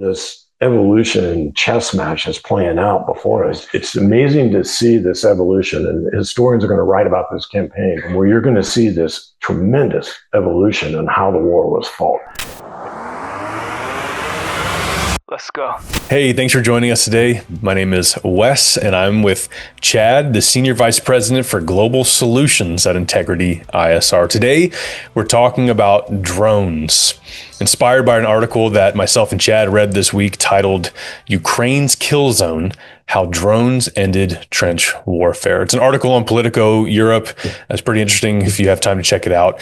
this evolution chess match is playing out before us. It's amazing to see this evolution, and historians are going to write about this campaign, where you're going to see this tremendous evolution in how the war was fought. Let's go. Hey, thanks for joining us today. My name is Wes, and I'm with Chad, the Senior Vice President for Global Solutions at Integrity ISR. Today, we're talking about drones, inspired by an article that myself and Chad read this week titled Ukraine's Kill Zone, How Drones Ended Trench Warfare. It's an article on Politico Europe. That's pretty interesting if you have time to check it out.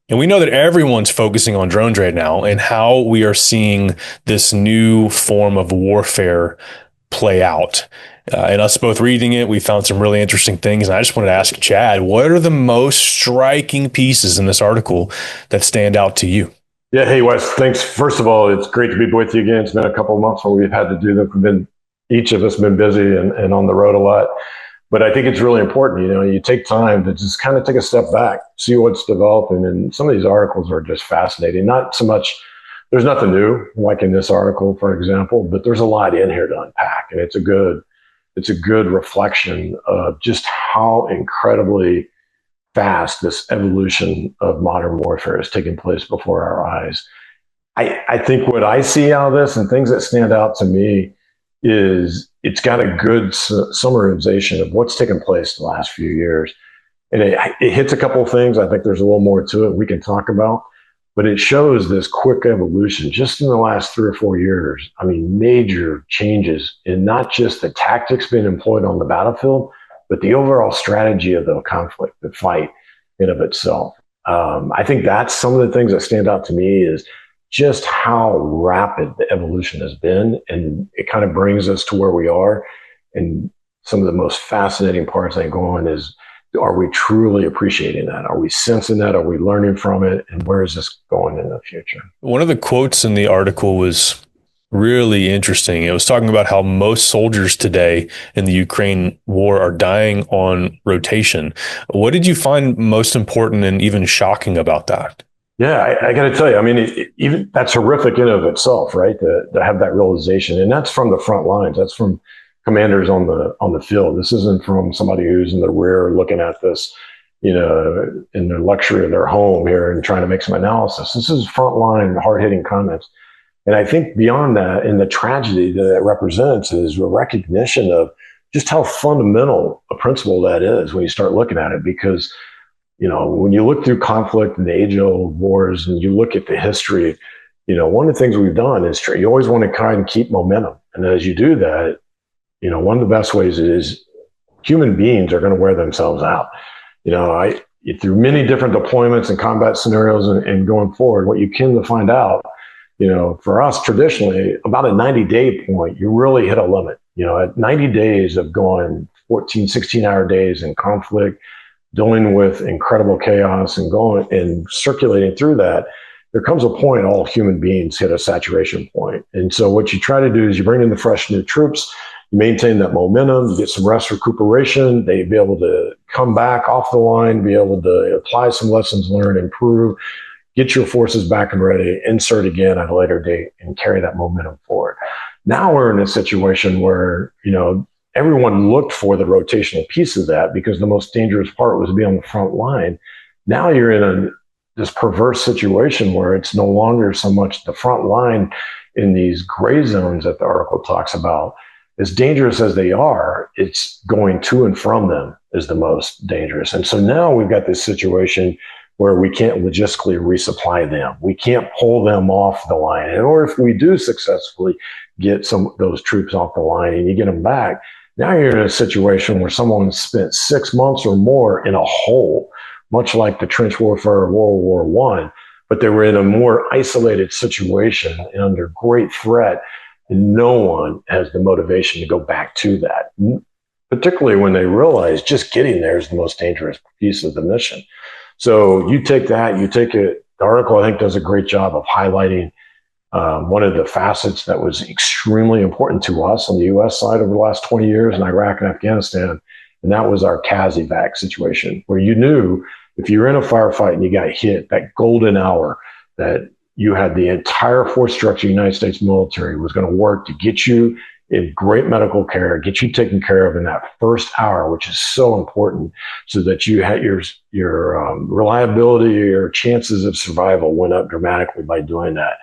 And we know that everyone's focusing on drones right now and how we are seeing this new form of warfare play out. And us both reading it, we found some really interesting things. And I just wanted to ask Chad, what are the most striking pieces in this article that stand out to you? Yeah, hey, Wes, thanks. First of all, it's great to be with you again. It's been a couple of months where we've had to do that. Each of us been busy and on the road a lot. But I think it's really important, you take time to just kind of take a step back, see what's developing. And some of these articles are just fascinating. Not so much, there's nothing new, like in this article, for example, but there's a lot in here to unpack. And it's a good reflection of just how incredibly fast this evolution of modern warfare is taking place before our eyes. I think what I see out of this and things that stand out to me is it's got a good summarization of what's taken place the last few years. And it hits a couple of things. I think there's a little more to it we can talk about, but it shows this quick evolution just in the last 3 or 4 years. I mean, major changes in not just the tactics being employed on the battlefield, but the overall strategy of the conflict, the fight in of itself. I think that's some of the things that stand out to me is just how rapid the evolution has been. And it kind of brings us to where we are. And some of the most fascinating parts I think going is, are we truly appreciating that? Are we sensing that? Are we learning from it? And where is this going in the future? One of the quotes in the article was really interesting. It was talking about how most soldiers today in the Ukraine war are dying on rotation. What did you find most important and even shocking about that? Yeah, I got to tell you, I mean, even that's horrific in of itself, right? To have that realization, and that's from the front lines. That's from commanders on the field. This isn't from somebody who's in the rear looking at this, in the luxury of their home here and trying to make some analysis. This is frontline, hard-hitting comments. And I think beyond that, and the tragedy that it represents is a recognition of just how fundamental a principle that is when you start looking at it. Because when you look through conflict and the age-old wars and you look at the history, one of the things we've done is you always want to kind of keep momentum. And as you do that, one of the best ways is human beings are going to wear themselves out. Through many different deployments and combat scenarios and going forward, what you can find out, for us traditionally, about a 90-day point, you really hit a limit. At 90 days of going 14, 16-hour days in conflict, dealing with incredible chaos and going and circulating through that, there comes a point all human beings hit a saturation point. And so what you try to do is you bring in the fresh new troops, you maintain that momentum, you get some rest, recuperation, they be able to come back off the line, be able to apply some lessons learned, improve, get your forces back and ready, insert again at a later date and carry that momentum forward. Now we're in a situation where, everyone looked for the rotational piece of that because the most dangerous part was to be on the front line. Now you're in this perverse situation where it's no longer so much the front line in these gray zones that the article talks about. As dangerous as they are, it's going to and from them is the most dangerous. And so now we've got this situation where we can't logistically resupply them. We can't pull them off the line. Or if we do successfully get some of those troops off the line and you get them back, now you're in a situation where someone spent 6 months or more in a hole, much like the trench warfare of World War I, but they were in a more isolated situation and under great threat. And no one has the motivation to go back to that, particularly when they realize just getting there is the most dangerous piece of the mission. So you take that, the article I think does a great job of highlighting one of the facets that was extremely important to us on the U.S. side over the last 20 years in Iraq and Afghanistan, and that was our CAS-evac situation, where you knew if you were in a firefight and you got hit, that golden hour that you had the entire force structure of the United States military was going to work to get you in great medical care, get you taken care of in that first hour, which is so important, so that you had your reliability, your chances of survival went up dramatically by doing that.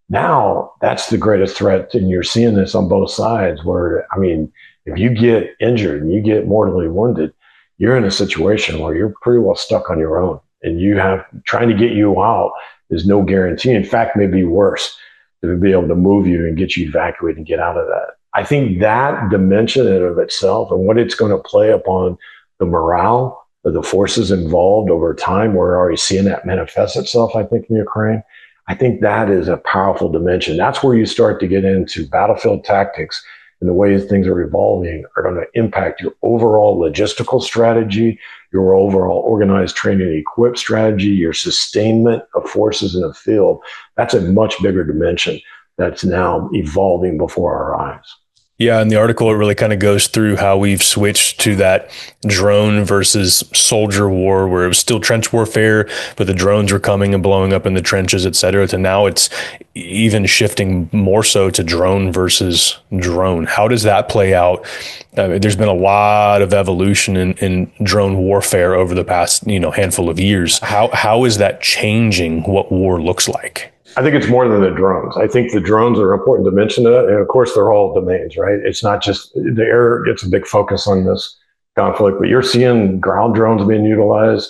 Now that's the greatest threat, and you're seeing this on both sides. Where I mean, if you get injured and you get mortally wounded, you're in a situation where you're pretty well stuck on your own, and you have trying to get you out is no guarantee. In fact, maybe worse to be able to move you and get you evacuated and get out of that. I think that dimension in of itself and what it's going to play upon the morale of the forces involved over time, we're already seeing that manifest itself, I think, in Ukraine. I think that is a powerful dimension. That's where you start to get into battlefield tactics, and the ways things are evolving are going to impact your overall logistical strategy, your overall organized training and equip strategy, your sustainment of forces in the field. That's a much bigger dimension that's now evolving before our eyes. Yeah, in the article, it really kind of goes through how we've switched to that drone versus soldier war, where it was still trench warfare, but the drones were coming and blowing up in the trenches, et cetera, to now it's even shifting more so to drone versus drone. How does that play out? There's been a lot of evolution in drone warfare over the past, handful of years. How is that changing what war looks like? I think it's more than the drones. I think the drones are an important dimension of it. And of course, they're all domains, right? It's not just the air gets a big focus on this conflict, but you're seeing ground drones being utilized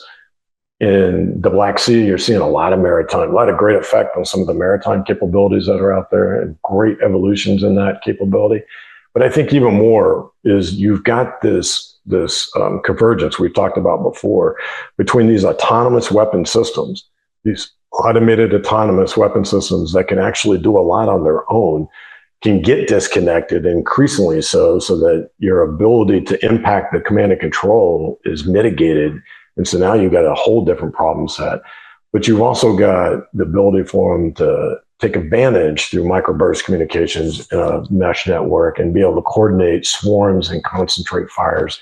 in the Black Sea. You're seeing a lot of maritime, a lot of great effect on some of the maritime capabilities that are out there, and great evolutions in that capability. But I think even more is you've got this convergence we've talked about before between these autonomous weapon systems, these automated autonomous weapon systems that can actually do a lot on their own, can get disconnected, increasingly so that your ability to impact the command and control is mitigated. And so now you've got a whole different problem set. But you've also got the ability for them to take advantage through microburst communications in a mesh network and be able to coordinate swarms and concentrate fires.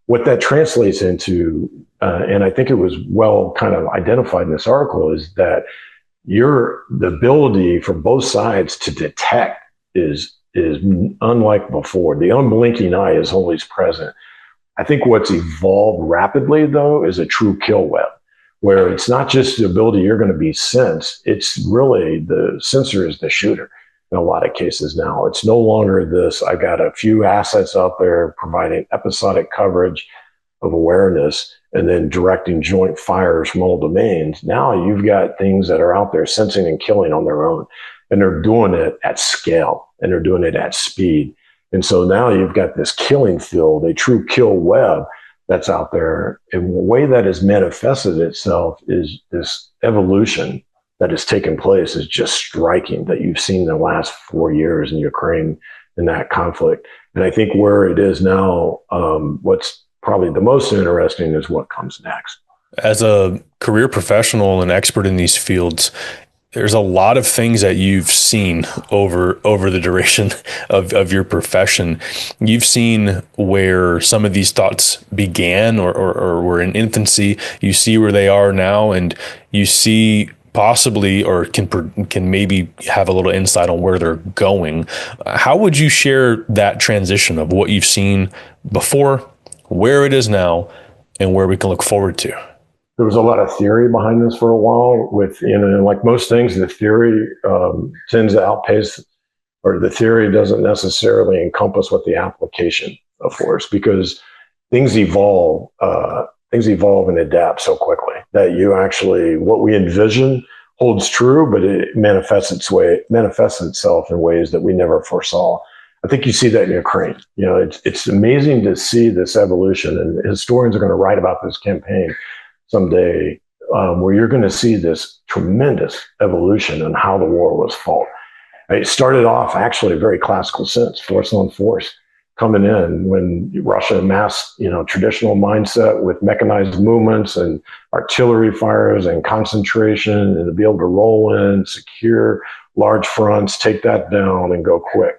What that translates into, and I think it was well kind of identified in this article, is that the ability for both sides to detect is unlike before. The unblinking eye is always present. I think what's evolved rapidly, though, is a true kill web, where it's not just the ability you're going to be sensed. It's really the sensor is the shooter. In a lot of cases now, it's no longer this, I got a few assets out there providing episodic coverage of awareness and then directing joint fires from all domains. Now you've got things that are out there sensing and killing on their own, and they're doing it at scale and they're doing it at speed. And so now you've got this killing field, a true kill web that's out there. And the way that has manifested itself is this evolution that has taken place is just striking, that you've seen the last 4 years in Ukraine in that conflict. And I think where it is now, what's probably the most interesting is what comes next. As a career professional and expert in these fields, there's a lot of things that you've seen over the duration of your profession. You've seen where some of these thoughts began or were in infancy. You see where they are now, and you see possibly, or can maybe have a little insight on where they're going. How would you share that transition of what you've seen before, where it is now, and where we can look forward to? There was a lot of theory behind this for a while. With, like most things, the theory tends to outpace, or the theory doesn't necessarily encompass what the application of force, because things evolve. Things evolve and adapt so quickly that you actually, what we envision holds true, but it manifests itself in ways that we never foresaw. I think you see that in Ukraine. It's amazing to see this evolution, and historians are going to write about this campaign someday, where you're going to see this tremendous evolution in how the war was fought. It started off actually a very classical sense, force on force, coming in when Russia amassed, traditional mindset with mechanized movements and artillery fires and concentration, and to be able to roll in, secure large fronts, take that down and go quick.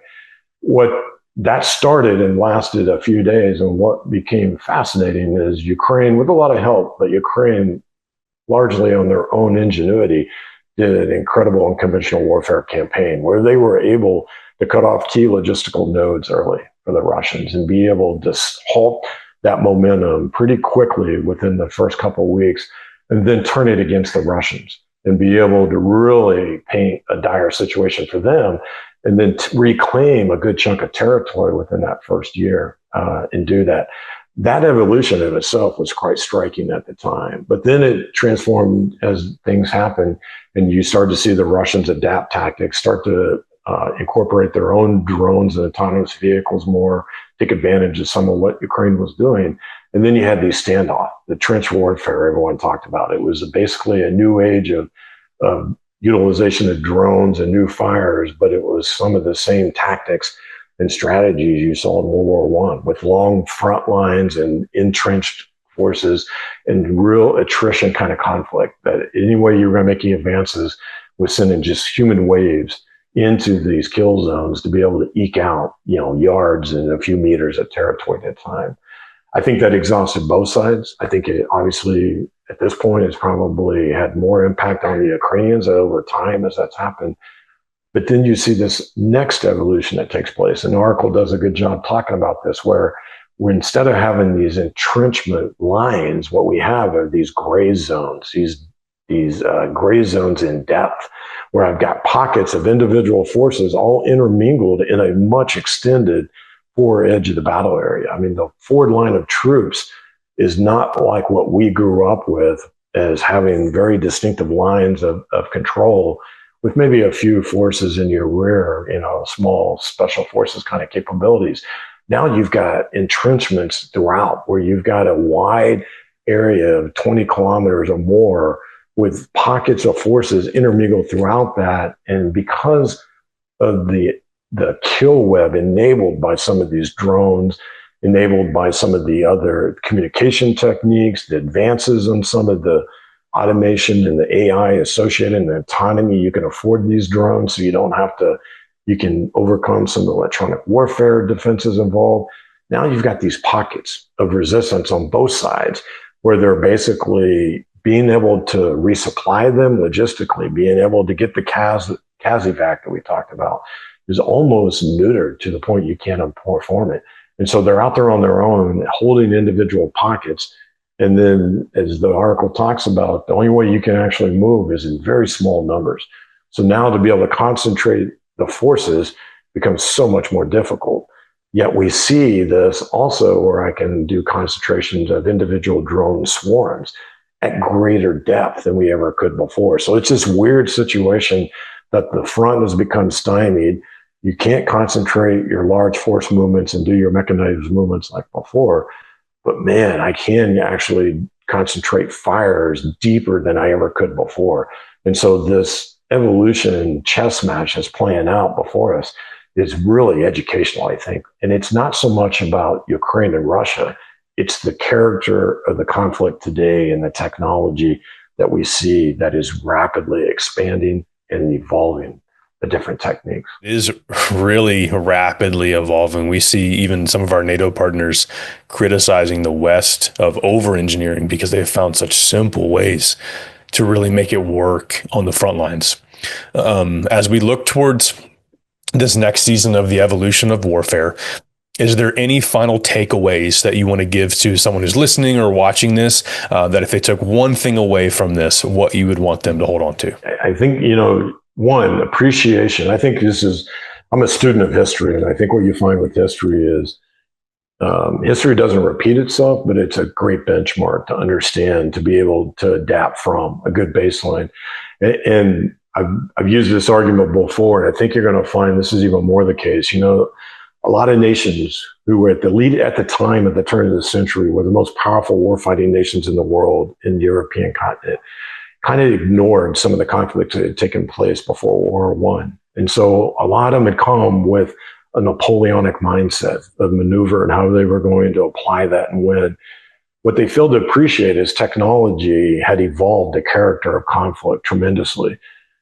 What that started and lasted a few days, and what became fascinating is Ukraine, with a lot of help, but Ukraine largely on their own ingenuity, did an incredible unconventional warfare campaign where they were able to cut off key logistical nodes early for the Russians and be able to halt that momentum pretty quickly within the first couple of weeks, and then turn it against the Russians and be able to really paint a dire situation for them, and then reclaim a good chunk of territory within that first year and do that. That evolution in itself was quite striking at the time. But then it transformed as things happened, and you start to see the Russians adapt tactics, start to incorporate their own drones and autonomous vehicles more, take advantage of some of what Ukraine was doing. And then you had these standoff, the trench warfare everyone talked about. It was basically a new age of utilization of drones and new fires, but it was some of the same tactics and strategies you saw in World War I, with long front lines and entrenched forces and real attrition kind of conflict. That any way you were going to make any advances was sending just human waves into these kill zones to be able to eke out, yards and a few meters of territory at a time. I think that exhausted both sides. I think it obviously at this point it's probably had more impact on the Ukrainians over time as that's happened. But then you see this next evolution that takes place. And the article does a good job talking about this, where instead of having these entrenchment lines, what we have are these gray zones, these gray zones in depth, where I've got pockets of individual forces all intermingled in a much extended forward edge of the battle area. I mean, the forward line of troops is not like what we grew up with as having very distinctive lines of control with maybe a few forces in your rear, small special forces kind of capabilities. Now you've got entrenchments throughout where you've got a wide area of 20 kilometers or more with pockets of forces intermingled throughout that. And because of the kill web enabled by some of these drones, enabled by some of the other communication techniques, the advances in some of the automation and the AI associated and the autonomy, you can afford these drones so you can overcome some electronic warfare defenses involved. Now you've got these pockets of resistance on both sides where they're basically being able to resupply them logistically, being able to get the CASEVAC that we talked about is almost neutered to the point you can't perform it. And so they're out there on their own, holding individual pockets. And then, as the article talks about, the only way you can actually move is in very small numbers. So now to be able to concentrate the forces becomes so much more difficult. Yet we see this also where I can do concentrations of individual drone swarms at greater depth than we ever could before. So it's this weird situation that the front has become stymied. You can't concentrate your large force movements and do your mechanized movements like before. But man, I can actually concentrate fires deeper than I ever could before. And so this evolution chess match that's playing out before us is really educational, I think. And it's not so much about Ukraine and Russia. It's the character of the conflict today and the technology that we see that is rapidly expanding and evolving the different techniques. It is really rapidly evolving. We see even some of our NATO partners criticizing the West of over-engineering because they've found such simple ways to really make it work on the front lines. As we look towards this next season of the evolution of warfare, is there any final takeaways that you want to give to someone who's listening or watching this, that if they took one thing away from this, what you would want them to hold on to? I think, one, appreciation. I think I'm a student of history, and I think what you find with history is history doesn't repeat itself, but it's a great benchmark to understand, to be able to adapt from, a good baseline. And I've used this argument before, and I think you're going to find this is even more the case. A lot of nations who were at the time at the turn of the century were the most powerful warfighting nations in the world in the European continent, kind of ignored some of the conflicts that had taken place before World War I. And so a lot of them had come with a Napoleonic mindset of maneuver and how they were going to apply that and win. What they failed to appreciate is technology had evolved the character of conflict tremendously.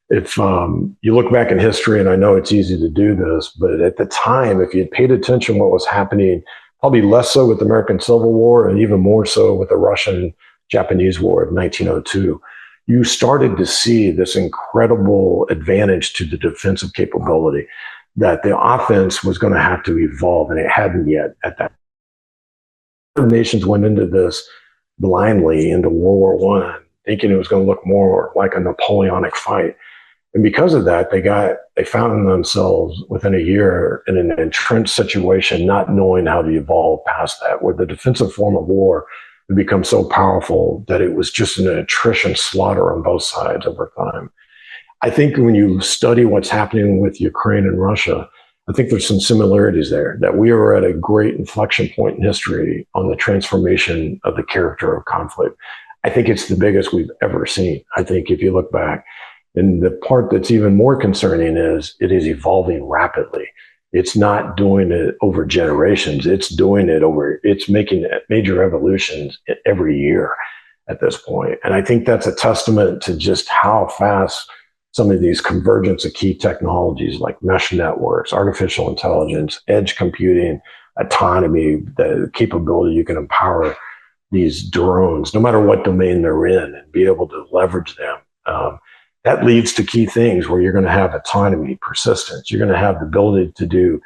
If you look back in history, and I know it's easy to do this, but at the time, if you had paid attention to what was happening, probably less so with the American Civil War and even more so with the Russian-Japanese War of 1902, you started to see this incredible advantage to the defensive capability that the offense was going to have to evolve, and it hadn't yet at that. Nations went into this blindly into World War I, thinking it was going to look more like a Napoleonic fight. And because of that, they found themselves within a year in an entrenched situation, not knowing how to evolve past that, where the defensive form of war had become so powerful that it was just an attrition slaughter on both sides over time. I think when you study what's happening with Ukraine and Russia, I think there's some similarities there, that we are at a great inflection point in history on the transformation of the character of conflict. I think it's the biggest we've ever seen. I think if you look back, and the part that's even more concerning is it is evolving rapidly. It's not doing it over generations. It's making major evolutions every year at this point. And I think that's a testament to just how fast some of these convergence of key technologies like mesh networks, artificial intelligence, edge computing, autonomy, the capability you can empower these drones, no matter what domain they're in, and be able to leverage them. That leads to key things where you're going to have autonomy, persistence. You're going to have the ability to do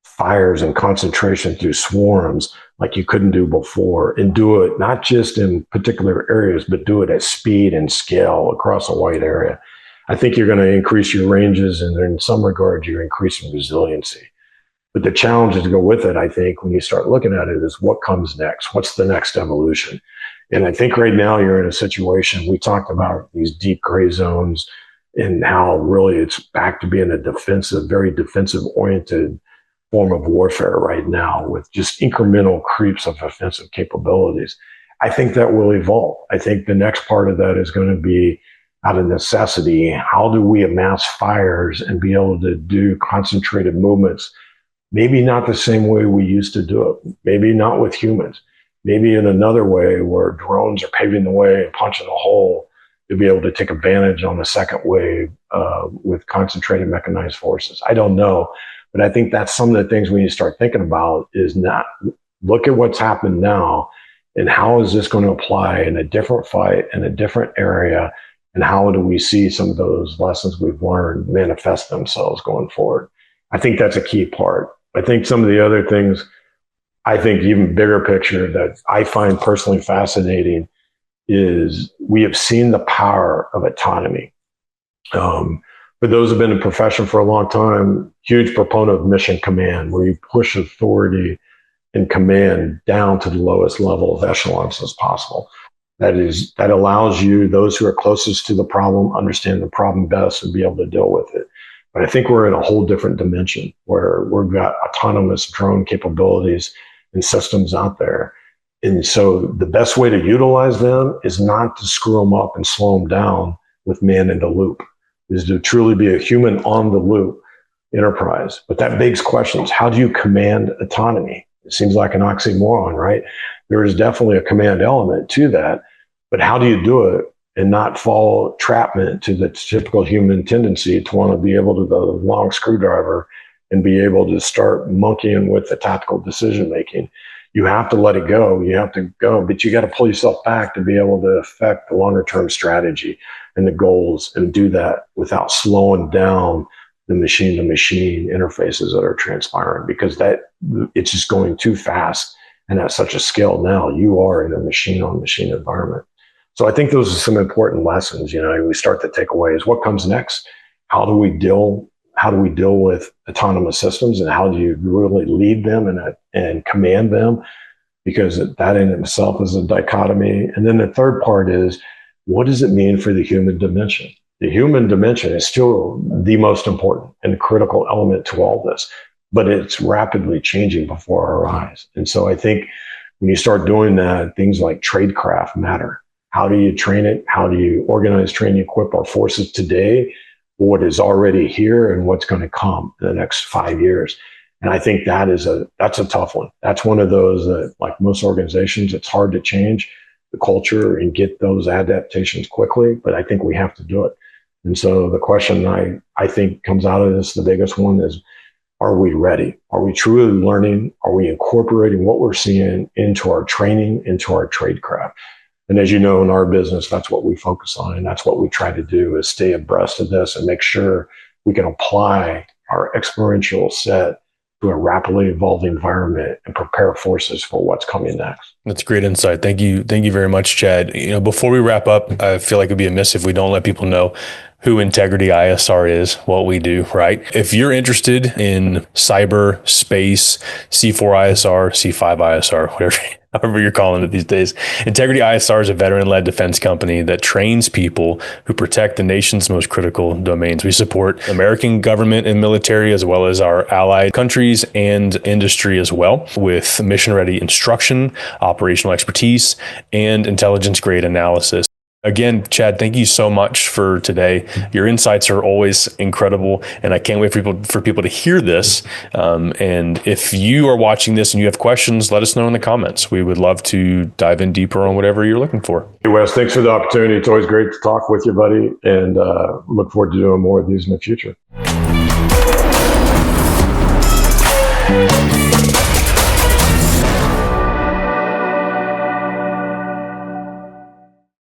fires and concentration through swarms like you couldn't do before, and do it not just in particular areas, but do it at speed and scale across a wide area. I think you're going to increase your ranges, and in some regard, you're increasing resiliency. But the challenges to go with it, I think, when you start looking at it, is what comes next? What's the next evolution? And I think right now you're in a situation, we talked about these deep gray zones and how really it's back to being a defensive, very defensive oriented form of warfare right now, with just incremental creeps of offensive capabilities. I think that will evolve. I think the next part of that is going to be, out of necessity, how do we amass fires and be able to do concentrated movements? Maybe not the same way we used to do it. Maybe not with humans. Maybe in another way where drones are paving the way and punching a hole to be able to take advantage on the second wave with concentrated mechanized forces. I don't know, but I think that's some of the things we need to start thinking about, is not look at what's happened now and how is this going to apply in a different fight in a different area, and how do we see some of those lessons we've learned manifest themselves going forward. I think that's a key part. I think some of the other things, I think even bigger picture that I find personally fascinating, is we have seen the power of autonomy. For those who've been in profession for a long time, huge proponent of mission command, where you push authority and command down to the lowest level of echelons as possible. That allows you, those who are closest to the problem, understand the problem best and be able to deal with it. But I think we're in a whole different dimension where we've got autonomous drone capabilities and systems out there. And so the best way to utilize them is not to screw them up and slow them down with man in the loop, is to truly be a human on the loop enterprise. But that begs questions. How do you command autonomy? It seems like an oxymoron, right? There is definitely a command element to that, but how do you do it and not fall trapment to the typical human tendency to want to be able to the long screwdriver and be able to start monkeying with the tactical decision making? You have to let it go. You have to go, but you got to pull yourself back to be able to affect the longer term strategy and the goals, and do that without slowing down the machine to machine interfaces that are transpiring, because it's just going too fast. And at such a scale now, you are in a machine on machine environment. So I think those are some important lessons. We start to take away is what comes next. How do we deal with autonomous systems, and how do you really lead them and command them? Because that in itself is a dichotomy. And then the third part is, what does it mean for the human dimension? The human dimension is still the most important and critical element to all this, but it's rapidly changing before our eyes. And so I think when you start doing that, things like tradecraft matter. How do you train it? How do you organize, train, equip our forces today for what is already here and what's going to come in the next 5 years? And I think that's a tough one. That's one of those that, like most organizations, it's hard to change the culture and get those adaptations quickly, but I think we have to do it. And so the question I think comes out of this, the biggest one is, are we ready? Are we truly learning? Are we incorporating what we're seeing into our training, into our tradecraft? And as you know, in our business, that's what we focus on. And that's what we try to do is stay abreast of this and make sure we can apply our experiential set to a rapidly evolving environment and prepare forces for what's coming next. That's great insight. Thank you. Thank you very much, Chad. Before we wrap up, I feel like it'd be amiss if we don't let people know who Integrity ISR is, what we do, right? If you're interested in cyber, space, C4 ISR, C5 ISR, whatever, however you're calling it these days, Integrity ISR is a veteran-led defense company that trains people who protect the nation's most critical domains. We support American government and military, as well as our allied countries and industry as well, with mission-ready instruction, operational expertise, and intelligence-grade analysis. Again, Chad, thank you so much for today. Your insights are always incredible, and I can't wait for people to hear this. And if you are watching this and you have questions, let us know in the comments. We would love to dive in deeper on whatever you're looking for. Hey, Wes, thanks for the opportunity. It's always great to talk with you, buddy, and look forward to doing more of these in the future.